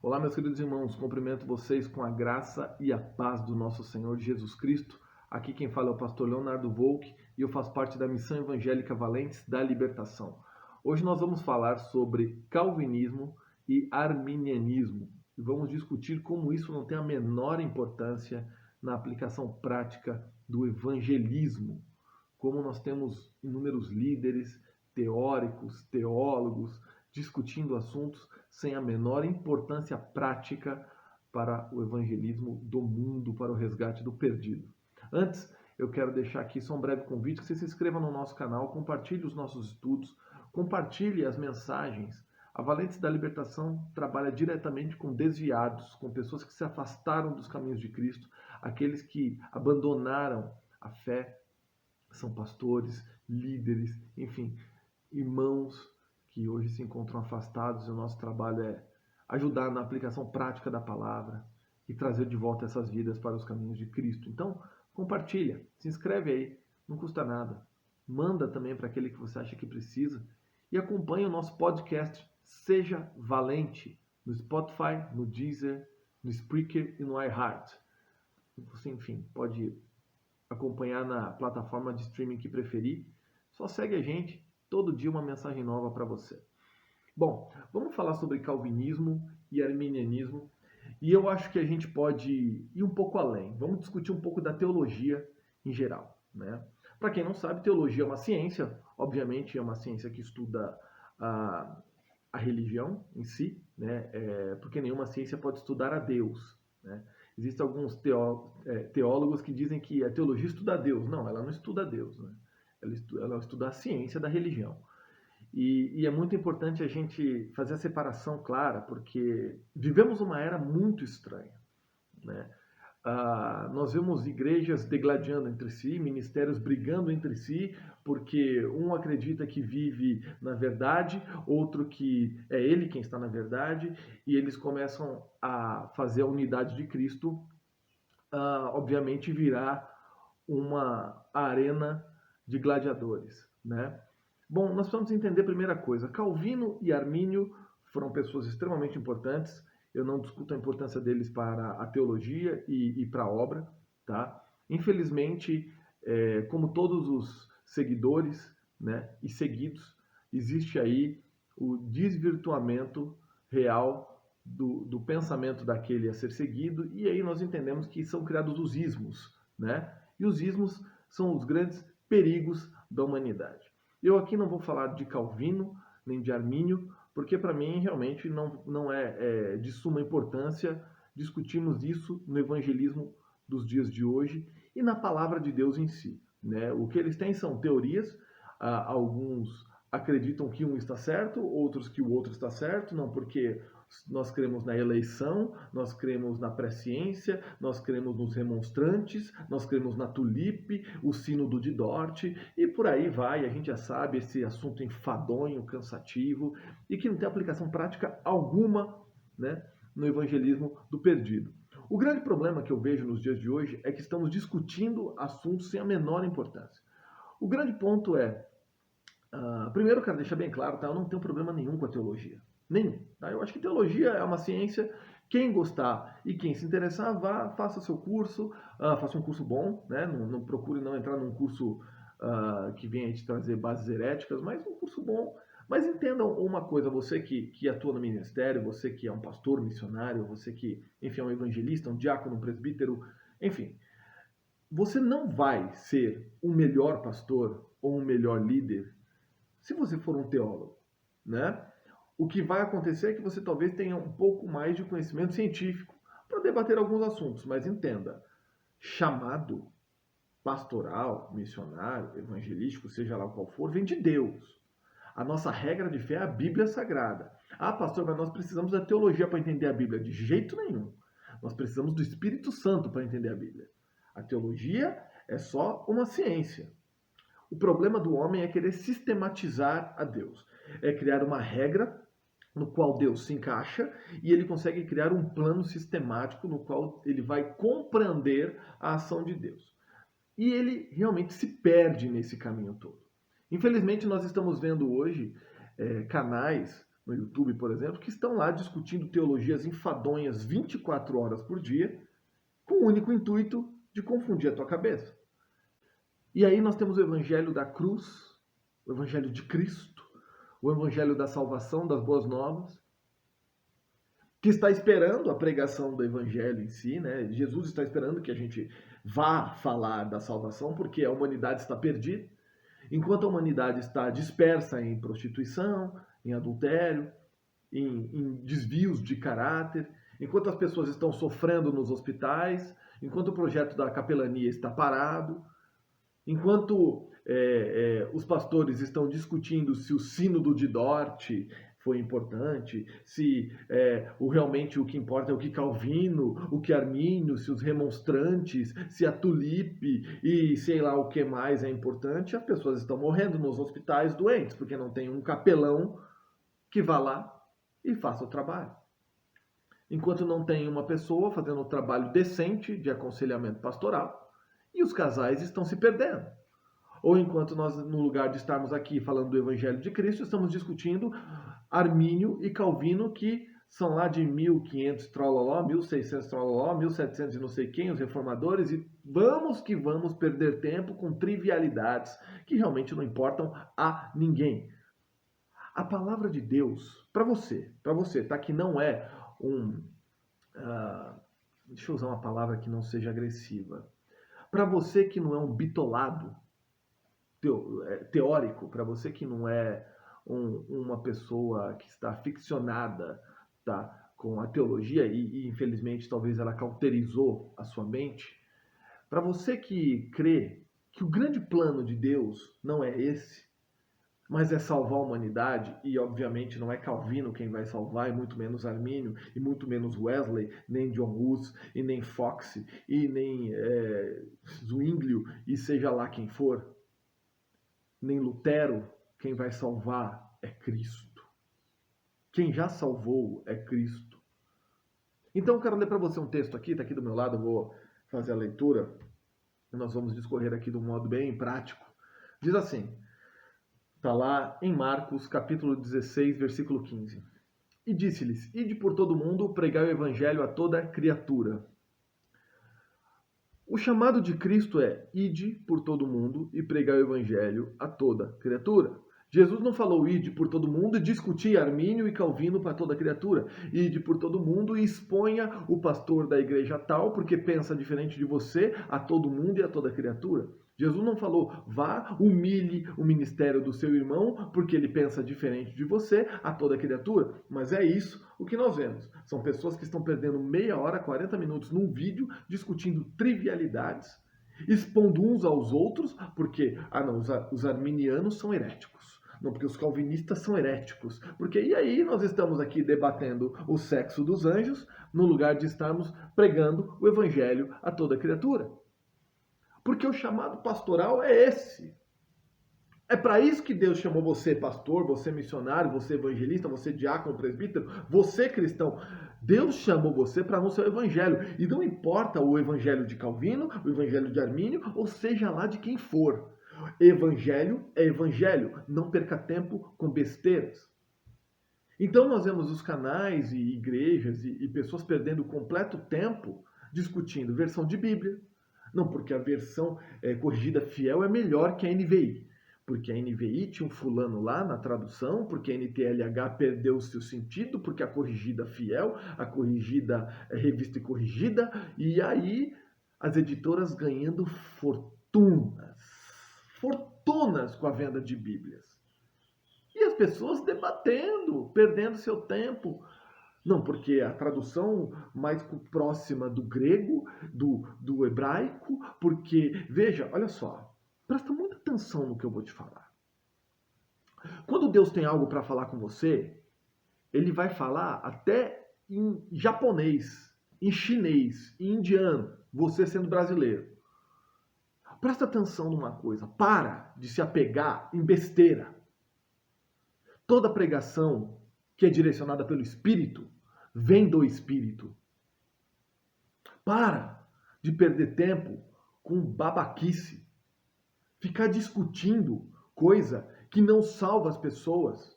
Olá, meus queridos irmãos, cumprimento vocês com a graça e a paz do nosso Senhor Jesus Cristo. Aqui quem fala é o pastor Leonardo Volk e eu faço parte da Missão Evangélica Valentes da Libertação. Hoje nós vamos falar sobre calvinismo e arminianismo e vamos discutir como isso não tem a menor importância na aplicação prática do evangelismo. Como nós temos inúmeros líderes, teóricos, teólogos, discutindo assuntos sem a menor importância prática para o evangelismo do mundo, para o resgate do perdido. Antes, eu quero deixar aqui só um breve convite que você se inscreva no nosso canal, compartilhe os nossos estudos, compartilhe as mensagens. A Valentes da Libertação trabalha diretamente com desviados, com pessoas que se afastaram dos caminhos de Cristo, aqueles que abandonaram a fé, são pastores, líderes, enfim, irmãos que hoje se encontram afastados e o nosso trabalho é ajudar na aplicação prática da palavra e trazer de volta essas vidas para os caminhos de Cristo. Então, compartilha, se inscreve aí, não custa nada. Manda também para aquele que você acha que precisa e acompanha o nosso podcast Seja Valente no Spotify, no Deezer, no Spreaker e no iHeart. Você, enfim, pode acompanhar na plataforma de streaming que preferir. Só segue a gente. Todo dia uma mensagem nova para você. Bom, vamos falar sobre calvinismo e arminianismo. E eu acho que a gente pode ir um pouco além. Vamos discutir um pouco da teologia em geral, né? Para quem não sabe, teologia é uma ciência. Obviamente é uma ciência que estuda a religião em si, né? Porque nenhuma ciência pode estudar a Deus, né? Existem alguns teólogos que dizem que a teologia estuda a Deus. Não, ela não estuda a Deus, né? Ela estuda a ciência da religião. E é muito importante a gente fazer a separação clara, porque vivemos uma era muito estranha, né? Nós vemos igrejas degladiando entre si, ministérios brigando entre si, porque um acredita que vive na verdade, outro que é ele quem está na verdade, e eles começam a fazer a unidade de Cristo, obviamente, virar uma arena de gladiadores, né? Bom, nós precisamos entender a primeira coisa. Calvino e Armínio foram pessoas extremamente importantes. Eu não discuto a importância deles para a teologia e para a obra, tá? Infelizmente, como todos os seguidores, né, e seguidos, existe aí o desvirtuamento real do pensamento daquele a ser seguido, e aí nós entendemos que são criados os ismos, né? E os ismos são os grandes perigos da humanidade. Eu aqui não vou falar de Calvino, nem de Armínio, porque para mim realmente não é de suma importância discutirmos isso no evangelismo dos dias de hoje e na palavra de Deus em si, né? O que eles têm são teorias, alguns acreditam que um está certo, outros que o outro está certo, não porque nós cremos na eleição, nós cremos na presciência, nós cremos nos remonstrantes, nós cremos na tulipe, o sínodo de Dort, e por aí vai, a gente já sabe, esse assunto enfadonho, cansativo, e que não tem aplicação prática alguma, né, no evangelismo do perdido. O grande problema que eu vejo nos dias de hoje é que estamos discutindo assuntos sem a menor importância. O grande ponto é, primeiro eu quero deixar bem claro, tá? Eu não tenho problema nenhum com a teologia. Nenhum. Tá? Eu acho que teologia é uma ciência. Quem gostar e quem se interessar, vá, faça seu curso, faça um curso bom, né? Não procure não entrar num curso que venha te trazer bases heréticas, mas um curso bom. Mas entendam uma coisa, você que atua no ministério, você que é um pastor missionário, você que, enfim, é um evangelista, um diácono, um presbítero, enfim, você não vai ser o melhor pastor ou um melhor líder se você for um teólogo, né? O que vai acontecer é que você talvez tenha um pouco mais de conhecimento científico para debater alguns assuntos, mas entenda, chamado pastoral, missionário, evangelístico, seja lá qual for, vem de Deus. A nossa regra de fé é a Bíblia Sagrada. Pastor, mas nós precisamos da teologia para entender a Bíblia. De jeito nenhum. Nós precisamos do Espírito Santo para entender a Bíblia. A teologia é só uma ciência. O problema do homem é querer sistematizar a Deus. É criar uma regra no qual Deus se encaixa e ele consegue criar um plano sistemático no qual ele vai compreender a ação de Deus. E ele realmente se perde nesse caminho todo. Infelizmente, nós estamos vendo hoje canais no YouTube, por exemplo, que estão lá discutindo teologias enfadonhas 24 horas por dia, com o único intuito de confundir a tua cabeça. E aí nós temos o evangelho da cruz, o evangelho de Cristo, o evangelho da salvação, das boas novas, que está esperando a pregação do evangelho em si, né? Jesus está esperando que a gente vá falar da salvação, porque a humanidade está perdida. Enquanto a humanidade está dispersa em prostituição, em adultério, em desvios de caráter, enquanto as pessoas estão sofrendo nos hospitais, enquanto o projeto da capelania está parado, enquanto os pastores estão discutindo se o sínodo de Dort foi importante, se realmente o que importa é o que Calvino, o que Armínio, se os remonstrantes, se a Tulipe e sei lá o que mais é importante, as pessoas estão morrendo nos hospitais doentes, porque não tem um capelão que vá lá e faça o trabalho. Enquanto não tem uma pessoa fazendo um trabalho decente de aconselhamento pastoral, e os casais estão se perdendo. Ou enquanto nós, no lugar de estarmos aqui falando do Evangelho de Cristo, estamos discutindo Armínio e Calvino, que são lá de 1500 trololó, 1600 trololó, 1700 e não sei quem, os reformadores, e vamos que vamos perder tempo com trivialidades que realmente não importam a ninguém. A palavra de Deus, para você, tá? Que não é deixa eu usar uma palavra que não seja agressiva. Para você que não é um bitolado teórico, para você que não é uma pessoa que está aficionada, tá, com a teologia e infelizmente talvez ela cauterizou a sua mente, para você que crê que o grande plano de Deus não é esse, mas é salvar a humanidade, e obviamente não é Calvino quem vai salvar, e muito menos Armínio, e muito menos Wesley, nem John Hus, e nem Fox, e nem Zwinglio, e seja lá quem for, nem Lutero, quem vai salvar é Cristo. Quem já salvou é Cristo. Então eu quero ler para você um texto aqui, está aqui do meu lado, eu vou fazer a leitura, e nós vamos discorrer aqui de um modo bem prático. Diz assim, está lá em Marcos, capítulo 16, versículo 15. E disse-lhes, ide por todo mundo, pregai o evangelho a toda criatura. O chamado de Cristo é, ide por todo mundo e pregai o evangelho a toda criatura. Jesus não falou ide por todo mundo e discutir Armínio e Calvino para toda criatura. Ide por todo mundo e exponha o pastor da igreja tal, porque pensa diferente de você, a todo mundo e a toda criatura. Jesus não falou, vá, humilhe o ministério do seu irmão, porque ele pensa diferente de você, a toda criatura. Mas é isso o que nós vemos. São pessoas que estão perdendo meia hora, 40 minutos num vídeo, discutindo trivialidades, expondo uns aos outros, porque, os arminianos são heréticos. Não, porque os calvinistas são heréticos. Porque, e aí nós estamos aqui debatendo o sexo dos anjos, no lugar de estarmos pregando o evangelho a toda criatura. Porque o chamado pastoral é esse. É para isso que Deus chamou você pastor, você missionário, você evangelista, você diácono, presbítero, você cristão. Deus chamou você para anunciar o evangelho. E não importa o evangelho de Calvino, o evangelho de Armínio, ou seja lá de quem for. Evangelho é evangelho. Não perca tempo com besteiras. Então nós vemos os canais e igrejas e pessoas perdendo completo tempo discutindo versão de Bíblia. Não, porque a versão corrigida fiel é melhor que a NVI. Porque a NVI tinha um fulano lá na tradução, porque a NTLH perdeu o seu sentido, porque a corrigida fiel, a corrigida revista e corrigida, e aí as editoras ganhando fortunas com a venda de Bíblias. E as pessoas debatendo, perdendo seu tempo. Não, porque a tradução mais próxima do grego, do hebraico, porque, veja, olha só, presta muita atenção no que eu vou te falar. Quando Deus tem algo para falar com você, ele vai falar até em japonês, em chinês, em indiano, você sendo brasileiro. Presta atenção numa coisa, para de se apegar em besteira. Toda pregação que é direcionada pelo Espírito, vem do Espírito. Para de perder tempo com babaquice. Ficar discutindo coisa que não salva as pessoas.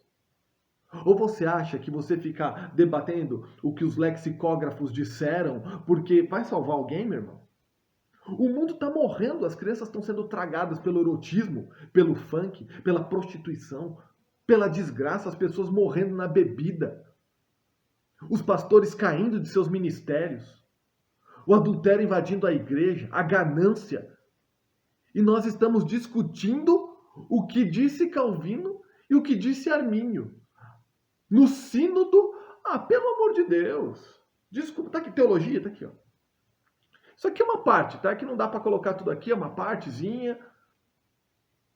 Ou você acha que você ficar debatendo o que os lexicógrafos disseram porque vai salvar alguém, meu irmão? O mundo está morrendo, as crianças estão sendo tragadas pelo erotismo, pelo funk, pela prostituição, pela desgraça, as pessoas morrendo na bebida, os pastores caindo de seus ministérios, o adultério invadindo a igreja, a ganância. E nós estamos discutindo o que disse Calvino e o que disse Armínio. No sínodo, pelo amor de Deus. Desculpa, tá aqui teologia, tá aqui, ó. Isso aqui é uma parte, tá? Que não dá para colocar tudo aqui, é uma partezinha.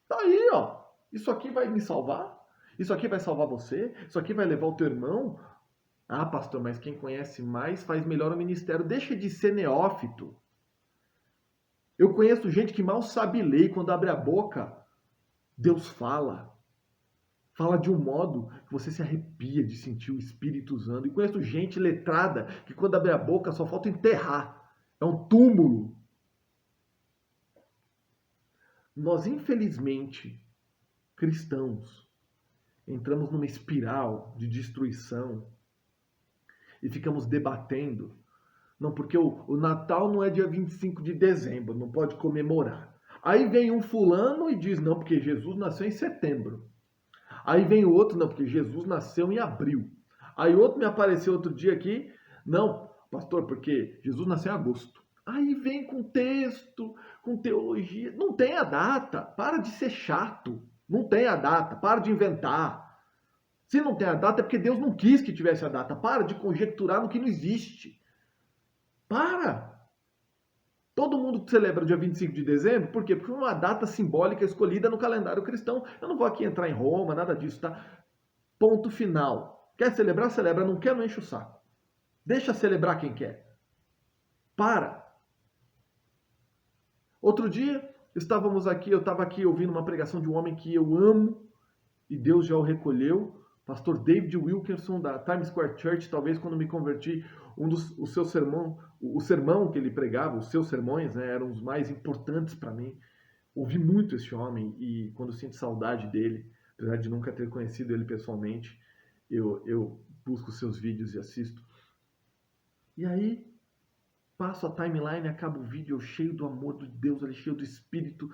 Tá aí, ó. Isso aqui vai me salvar? Isso aqui vai salvar você? Isso aqui vai levar o teu irmão? Ah, pastor, mas quem conhece mais faz melhor o ministério. Deixa de ser neófito. Eu conheço gente que mal sabe ler e quando abre a boca, Deus fala. Fala de um modo que você se arrepia de sentir o Espírito usando. E conheço gente letrada que quando abre a boca só falta enterrar. É um túmulo. Nós, infelizmente, cristãos, entramos numa espiral de destruição e ficamos debatendo. Não, porque o Natal não é dia 25 de dezembro, não pode comemorar. Aí vem um fulano e diz, não, porque Jesus nasceu em setembro. Aí vem o outro, não, porque Jesus nasceu em abril. Aí outro me apareceu outro dia aqui, não, pastor, porque Jesus nasceu em agosto. Aí vem com texto, com teologia. Não tem a data. Para de ser chato. Não tem a data. Para de inventar. Se não tem a data é porque Deus não quis que tivesse a data. Para de conjecturar no que não existe. Para! Todo mundo celebra dia 25 de dezembro, por quê? Porque é uma data simbólica escolhida no calendário cristão. Eu não vou aqui entrar em Roma, nada disso, tá? Ponto final. Quer celebrar? Celebra. Não quer? Não enche o saco. Deixa celebrar quem quer. Para! Outro dia, eu estava aqui ouvindo uma pregação de um homem que eu amo, e Deus já o recolheu, pastor David Wilkerson, da Times Square Church. Talvez quando me converti, o sermão que ele pregava, os seus sermões, né, eram os mais importantes para mim. Ouvi muito esse homem, e quando sinto saudade dele, apesar de nunca ter conhecido ele pessoalmente, eu busco seus vídeos e assisto. E aí, passo a timeline, acaba o vídeo, eu cheio do amor de Deus, ali cheio do Espírito,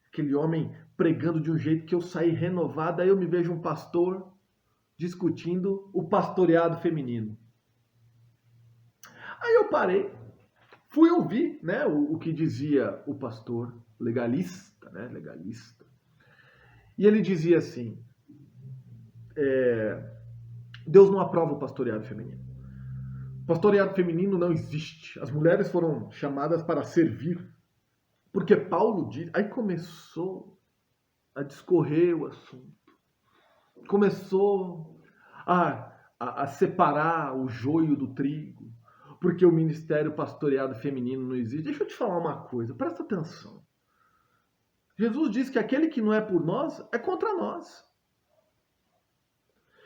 aquele homem pregando de um jeito que eu saí renovado. Aí eu me vejo um pastor discutindo o pastoreado feminino. Aí eu parei, fui ouvir, né, o que dizia o pastor legalista, né, legalista. E ele dizia assim, Deus não aprova o pastoreado feminino. Pastoreado feminino não existe. As mulheres foram chamadas para servir. Porque Paulo diz... Aí começou a discorrer o assunto. Começou a separar o joio do trigo. Porque o ministério pastoreado feminino não existe. Deixa eu te falar uma coisa. Presta atenção. Jesus diz que aquele que não é por nós é contra nós.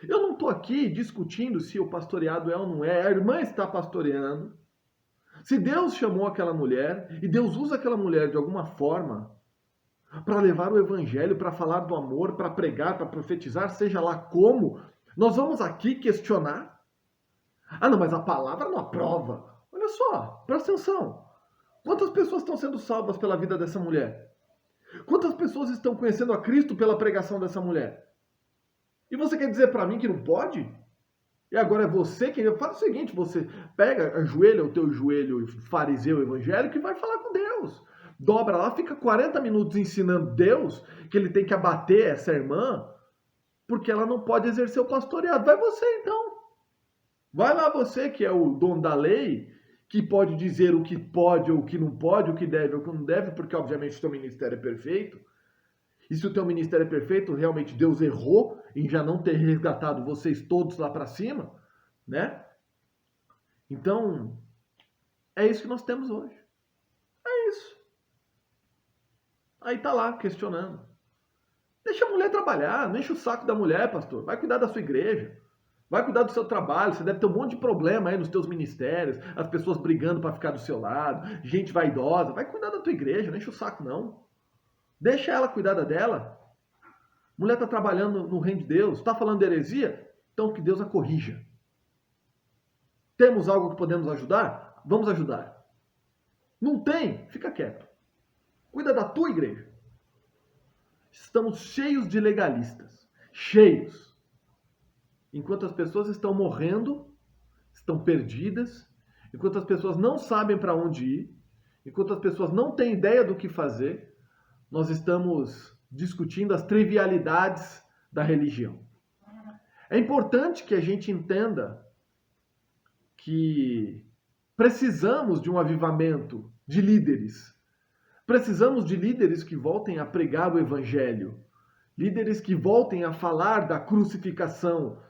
Eu não estou aqui discutindo se o pastoreado é ou não é. A irmã está pastoreando. Se Deus chamou aquela mulher, e Deus usa aquela mulher de alguma forma para levar o evangelho, para falar do amor, para pregar, para profetizar, seja lá como, nós vamos aqui questionar. Ah, não, mas a palavra não aprova. Olha só, presta atenção. Quantas pessoas estão sendo salvas pela vida dessa mulher? Quantas pessoas estão conhecendo a Cristo pela pregação dessa mulher? E você quer dizer para mim que não pode? E agora é você que... Faz o seguinte, você pega, ajoelha o teu joelho fariseu evangélico e vai falar com Deus. Dobra lá, fica 40 minutos ensinando Deus que ele tem que abater essa irmã porque ela não pode exercer o pastoreado. Vai você então. Vai lá você que é o dono da lei, que pode dizer o que pode ou o que não pode, o que deve ou o que não deve, porque obviamente o teu ministério é perfeito. E se o teu ministério é perfeito, realmente Deus errou em já não ter resgatado vocês todos lá para cima, né? Então, é isso que nós temos hoje. É isso. Aí tá lá, questionando. Deixa a mulher trabalhar, não enche o saco da mulher, pastor. Vai cuidar da sua igreja. Vai cuidar do seu trabalho. Você deve ter um monte de problema aí nos teus ministérios, as pessoas brigando para ficar do seu lado, gente vaidosa. Vai cuidar da tua igreja, não enche o saco não. Deixa ela cuidar dela. Mulher está trabalhando no reino de Deus. Está falando de heresia? Então que Deus a corrija. Temos algo que podemos ajudar? Vamos ajudar. Não tem? Fica quieto. Cuida da tua igreja. Estamos cheios de legalistas. Cheios. Enquanto as pessoas estão morrendo, estão perdidas, enquanto as pessoas não sabem para onde ir, enquanto as pessoas não têm ideia do que fazer, nós estamos discutindo as trivialidades da religião. É importante que a gente entenda que precisamos de um avivamento de líderes. Precisamos de líderes que voltem a pregar o evangelho. Líderes que voltem a falar da crucificação,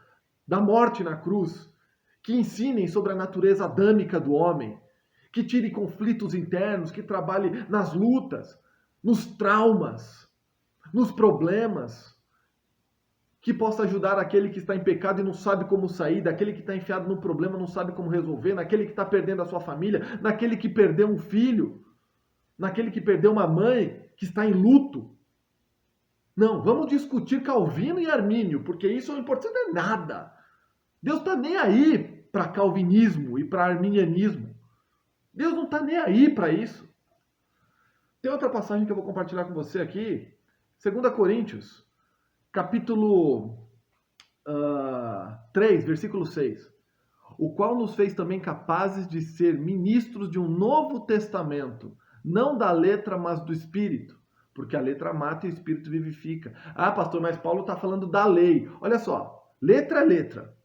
da morte na cruz, que ensinem sobre a natureza adâmica do homem, que tire conflitos internos, que trabalhe nas lutas, nos traumas, nos problemas, que possa ajudar aquele que está em pecado e não sabe como sair, daquele que está enfiado no problema, não sabe como resolver, naquele que está perdendo a sua família, naquele que perdeu um filho, naquele que perdeu uma mãe, que está em luto. Não, vamos discutir Calvino e Armínio, porque isso é importante, não é nada. Deus está nem aí para calvinismo e para arminianismo. Deus não está nem aí para isso. Tem outra passagem que eu vou compartilhar com você aqui, 2 Coríntios, capítulo 3, versículo 6. O qual nos fez também capazes de ser ministros de um novo testamento, não da letra, mas do Espírito. Porque a letra mata e o Espírito vivifica. Ah, pastor, mas Paulo está falando da lei. Olha só, letra é letra,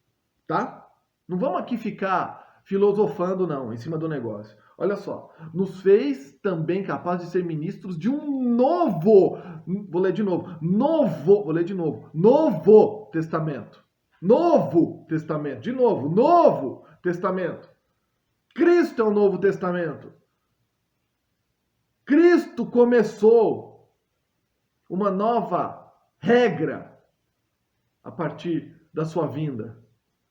tá? Não vamos aqui ficar filosofando, não, em cima do negócio. Olha só, nos fez também capazes de ser ministros de um novo, vou ler de novo, Novo Testamento. Novo Testamento, de novo, Novo Testamento. Cristo é o Novo Testamento. Cristo começou uma nova regra a partir da sua vinda.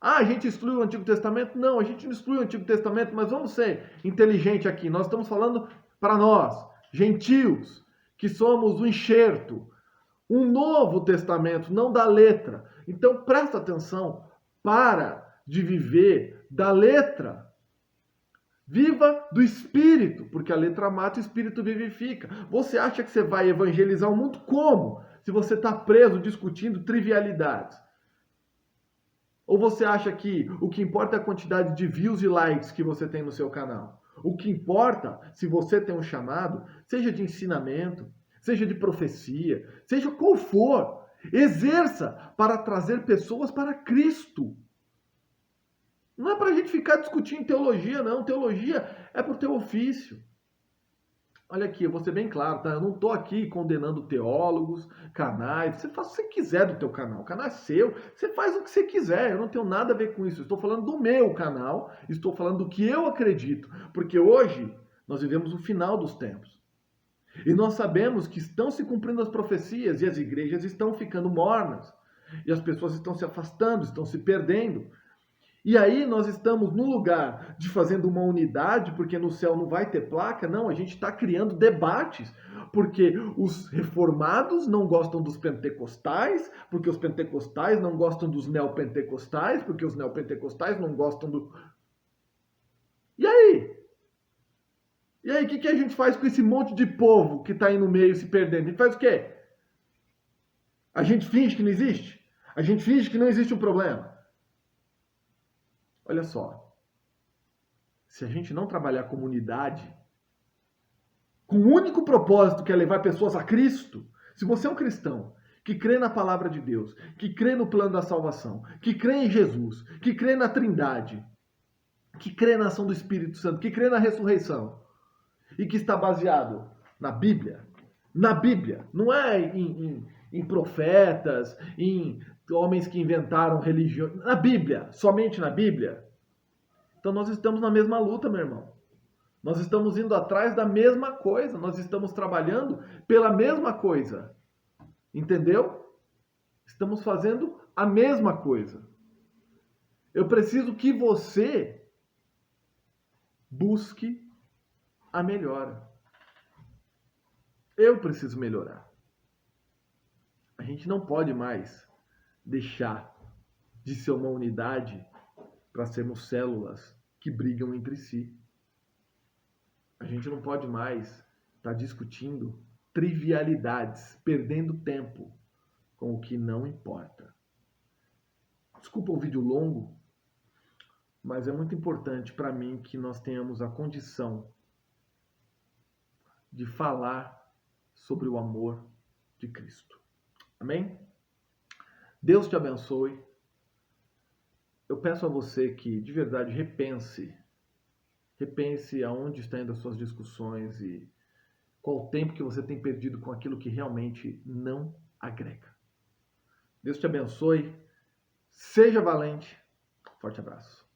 Ah, a gente exclui o Antigo Testamento? Não, a gente não exclui o Antigo Testamento, mas vamos ser inteligentes aqui. Nós estamos falando para nós, gentios, que somos o enxerto, um novo testamento, não da letra. Então presta atenção, para de viver da letra. Viva do Espírito, porque a letra mata e o Espírito vivifica. Você acha que você vai evangelizar o mundo como? Se você está preso discutindo trivialidades. Ou você acha que o que importa é a quantidade de views e likes que você tem no seu canal? O que importa, se você tem um chamado, seja de ensinamento, seja de profecia, seja qual for, exerça para trazer pessoas para Cristo. Não é para a gente ficar discutindo teologia, não. Teologia é para o teu ofício. Olha aqui, eu vou ser bem claro, tá? Eu não estou aqui condenando teólogos, canais. Você faz o que você quiser do teu canal. O canal é seu. Você faz o que você quiser. Eu não tenho nada a ver com isso. Eu estou falando do meu canal. Estou falando do que eu acredito. Porque hoje nós vivemos o final dos tempos. E nós sabemos que estão se cumprindo as profecias e as igrejas estão ficando mornas. E as pessoas estão se afastando, estão se perdendo. E aí nós estamos no lugar de fazendo uma unidade, porque no céu não vai ter placa, não, a gente está criando debates, porque os reformados não gostam dos pentecostais, porque os pentecostais não gostam dos neopentecostais, porque os neopentecostais não gostam do... E aí? E aí, o que a gente faz com esse monte de povo que está aí no meio se perdendo? A gente faz o quê? A gente finge que não existe? A gente finge que não existe um problema? Olha só, se a gente não trabalhar a comunidade com o único propósito que é levar pessoas a Cristo, se você é um cristão que crê na palavra de Deus, que crê no plano da salvação, que crê em Jesus, que crê na Trindade, que crê na ação do Espírito Santo, que crê na ressurreição e que está baseado na Bíblia, não é em profetas, em homens que inventaram religião, na Bíblia, somente na Bíblia. Então nós estamos na mesma luta, meu irmão. Nós estamos indo atrás da mesma coisa, nós estamos trabalhando pela mesma coisa. Entendeu? Estamos fazendo a mesma coisa. Eu preciso que você busque a melhora. Eu preciso melhorar. A gente não pode mais deixar de ser uma unidade para sermos células que brigam entre si. A gente não pode mais estar discutindo trivialidades, perdendo tempo com o que não importa. Desculpa o vídeo longo, mas é muito importante para mim que nós tenhamos a condição de falar sobre o amor de Cristo. Amém? Deus te abençoe. Eu peço a você que, de verdade, repense aonde está indo as suas discussões e qual o tempo que você tem perdido com aquilo que realmente não agrega. Deus te abençoe. Seja valente. Forte abraço.